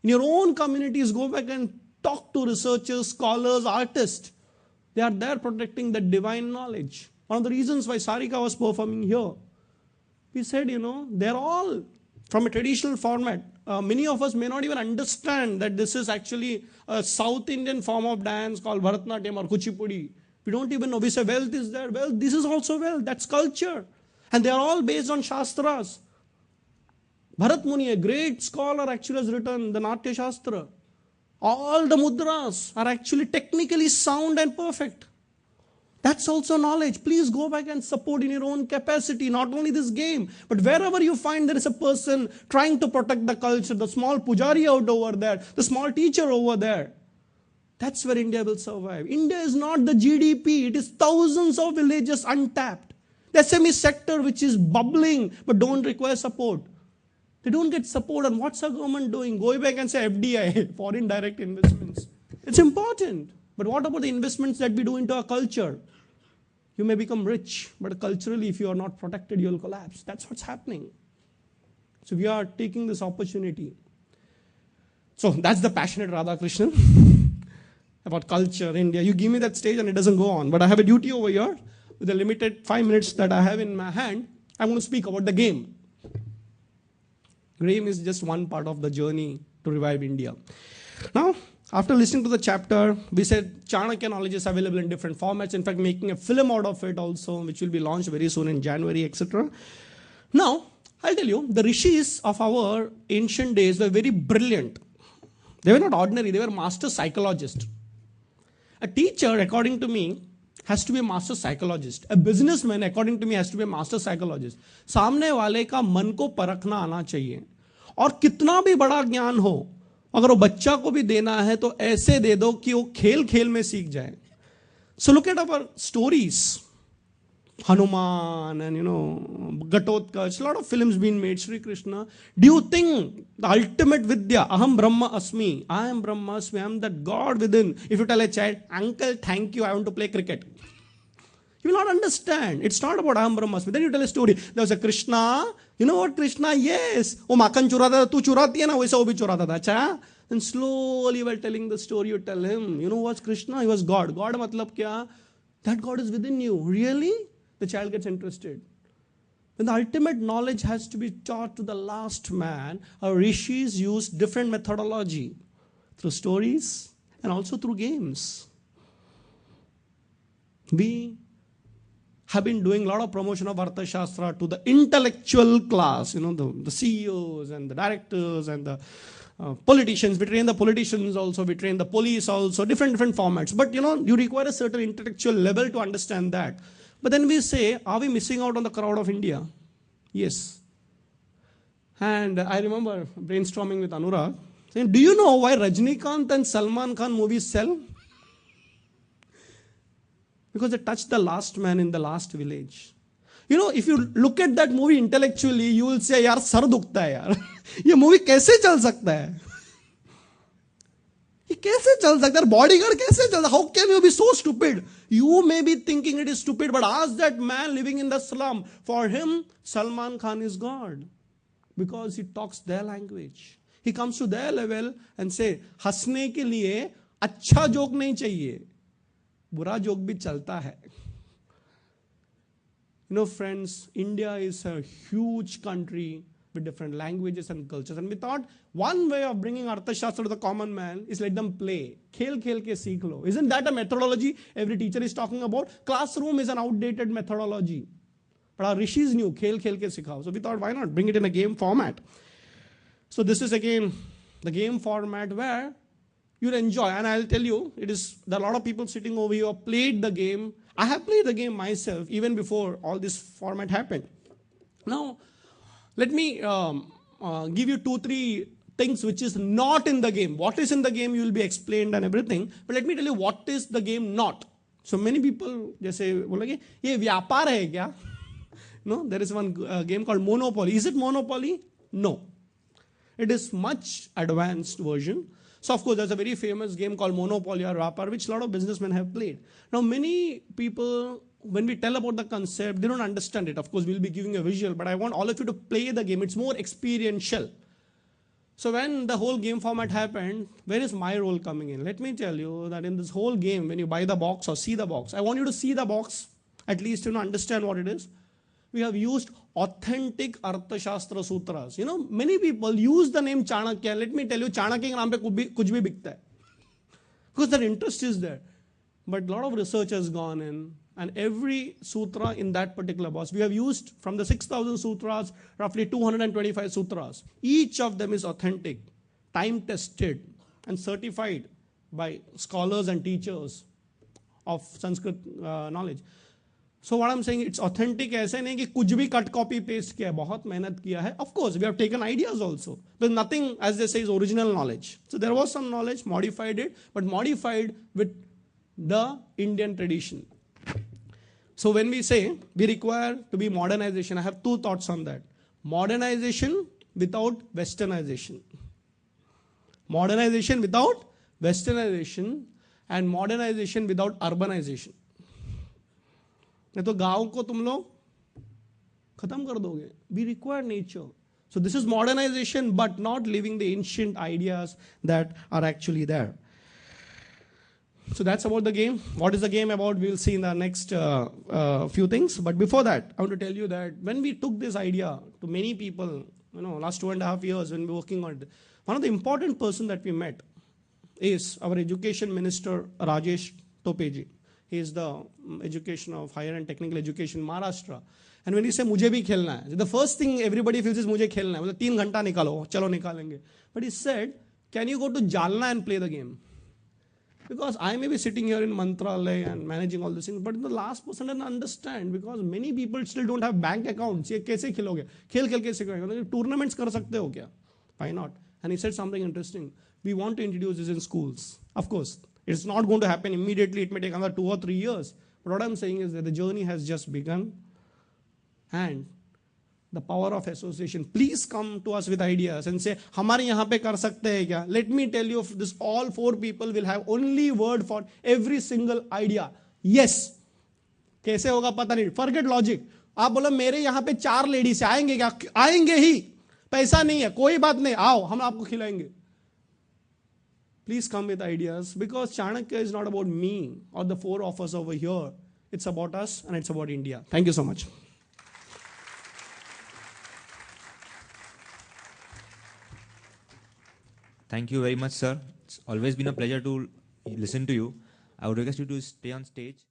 In your own communities, go back and talk to researchers, scholars, artists. They are there protecting the divine knowledge. One of the reasons why Sarika was performing here, we said, they're all from a traditional format. Many of us may not even understand that this is actually a South Indian form of dance called Bharatanatyam or Kuchipudi. We don't even know. We say wealth is there. Well, this is also wealth. That's culture. And they are all based on Shastras. Bharat Muni, a great scholar, actually has written the Natya Shastra. All the mudras are actually technically sound and perfect. That's also knowledge. Please go back and support in your own capacity, not only this game, but wherever you find there is a person trying to protect the culture, the small pujari out over there, the small teacher over there. That's where India will survive. India is not the GDP. It is thousands of villages untapped. The SME sector which is bubbling but don't require support. They don't get support. And what's our government doing? Going back and say FDI, foreign direct investments. It's important. But what about the investments that we do into our culture? You may become rich, but culturally, if you are not protected, you'll collapse. That's what's happening. So we are taking this opportunity. So that's the passionate Radhakrishnan about culture, India. You give me that stage and it doesn't go on. But I have a duty over here. With the limited 5 minutes that I have in my hand, I'm going to speak about the game. Game is just one part of the journey to revive India. Now, after listening to the chapter, we said Chanakya knowledge is available in different formats. In fact, making a film out of it also, which will be launched very soon in January, etc. Now, I'll tell you, the rishis of our ancient days were very brilliant. They were not ordinary, they were master psychologists. A teacher, according to me, has to be a master psychologist. A businessman, according to me, has to be a master psychologist. सामने वाले का मन को परखना आना चाहिए. और कितना भी बड़ा ज्ञान हो, अगर वो बच्चा को भी देना है तो ऐसे दे दो कि वो खेल खेल में सीख जाए. So look at our stories. Hanuman and Ghatotkach, a lot of films being made, Sri Krishna. Do you think the ultimate Vidya, Aham Brahma Asmi, I am Brahma Asmi, I am that God within. If you tell a child, uncle, thank you, I want to play cricket. He will not understand. It's not about Aham Brahma Asmi. Then you tell a story. There was a Krishna. You know what Krishna? Yes. Oh, makan churata tha, tu churati hai na, waisa wo bhi churata tha. Acha? Then slowly while telling the story, you tell him, what's Krishna? He was God. God matlab kya? That God is within you. Really? The child gets interested. Then the ultimate knowledge has to be taught to the last man. Our rishis used different methodology through stories and also through games. We have been doing a lot of promotion of Arthashastra to the intellectual class, the CEOs and the directors and the politicians. We train the politicians also, we train the police also, different formats. But you require a certain intellectual level to understand that. But then we say, are we missing out on the crowd of India? Yes. And I remember brainstorming with Anurag, saying, do you know why Rajnikant and Salman Khan movies sell? Because they touch the last man in the last village. If you look at that movie intellectually, you will say, yaar, sar dukhta hai yaar. Ye movie kaise chal sakta hai? Ye kaise chal sakta hai? Bodyguard kaise chal sakta? How can you be so stupid? You may be thinking it is stupid, but ask that man living in the slum. For him, Salman Khan is God. Because he talks their language. He comes to their level and say, हंसने के लिए अच्छा joke नहीं चाहिए. बुरा joke भी चलता है. Friends, India is a huge country with different languages and cultures. And we thought one way of bringing Arthashastra to the common man is let them play. Khel khel ke seekh lo. Isn't that a methodology every teacher is talking about? Classroom is an outdated methodology. But our rishis knew khel khel ke sikhao. So we thought, why not bring it in a game format? So this is again the game format where you'll enjoy. And I'll tell you, there are a lot of people sitting over here who have played the game. I have played the game myself even before all this format happened. Now, let me give you 2-3 things which is not in the game. What is in the game, you will be explained and everything. But let me tell you what is the game not. So many people say, ye vyapar hai kya? No, there is one game called Monopoly. Is it Monopoly? No. It is much advanced version. So of course, there's a very famous game called Monopoly or Vyapar, which a lot of businessmen have played. Now, many people, when we tell about the concept, they don't understand it. Of course, we'll be giving a visual, but I want all of you to play the game. It's more experiential. So when the whole game format happened, where is my role coming in? Let me tell you that in this whole game, when you buy the box or see the box, I want you to see the box, at least understand what it is. We have used authentic Arthashastra sutras. Many people use the name Chanakya. Let me tell you, Chanakya ke naam pe kuch bhi bikta hai. Because that interest is there. But a lot of research has gone in, and every sutra in that particular box, we have used from the 6,000 sutras, roughly 225 sutras. Each of them is authentic, time tested, and certified by scholars and teachers of Sanskrit knowledge. So what I'm saying, it's authentic ऐसे नहीं कि कुछ भी cut copy paste किया है, बहुत मेहनत किया है. Of course, we have taken ideas also. But nothing, as they say, is original knowledge. So there was some knowledge, modified it, but modified with the Indian tradition. So when we say we require to be modernization, I have two thoughts on that. Modernization without westernization. Modernization without westernization, and modernization without urbanization. नहीं तो गांव को तुम लोग खत्म कर दोगे. We require nature. So this is modernization, but not leaving the ancient ideas that are actually there. So that's about the game. What is the game about? We'll see in the next few things. But before that, I want to tell you that when we took this idea to many people, last 2.5 years when we were working on it, one of the important person that we met is our education minister, Rajesh Topeji. He is the education of higher and technical education in Maharashtra. And when he say, मुझे भी खेलना है, the first thing everybody feels is मुझे खेलना है. मतलब 3 घंटा निकालो, चलो निकालेंगे. But he said, can you go to Jalna and play the game? Because I may be sitting here in Mantralaya and managing all these things, but the last person doesn't understand, because many people still don't have bank accounts. ये कैसे खेलोगे? खेल कैसे करोगे? Tournaments कर सकते हो क्या? Why not? And he said something interesting. We want to introduce this in schools. Of course, it's not going to happen immediately. It may take another 2 or 3 years. But what I'm saying is that the journey has just begun. And the power of association. Please come to us with ideas and say, हमारे यहाँ पे कर सकते हैं क्या? Let me tell you, this all 4 people will have only word for every single idea. Yes. कैसे होगा पता नहीं. Forget logic. आप बोलो मेरे यहाँ पे 4 लेडीज आएंगे क्या? आएंगे ही. पैसा नहीं है, कोई बात नहीं, आओ हम आपको खिलाएंगे. Please come with ideas, because Chanakya is not about me or the 4 of us over here. It's about us and it's about India. Thank you so much. Thank you very much, sir. It's always been a pleasure to listen to you. I would request you to stay on stage.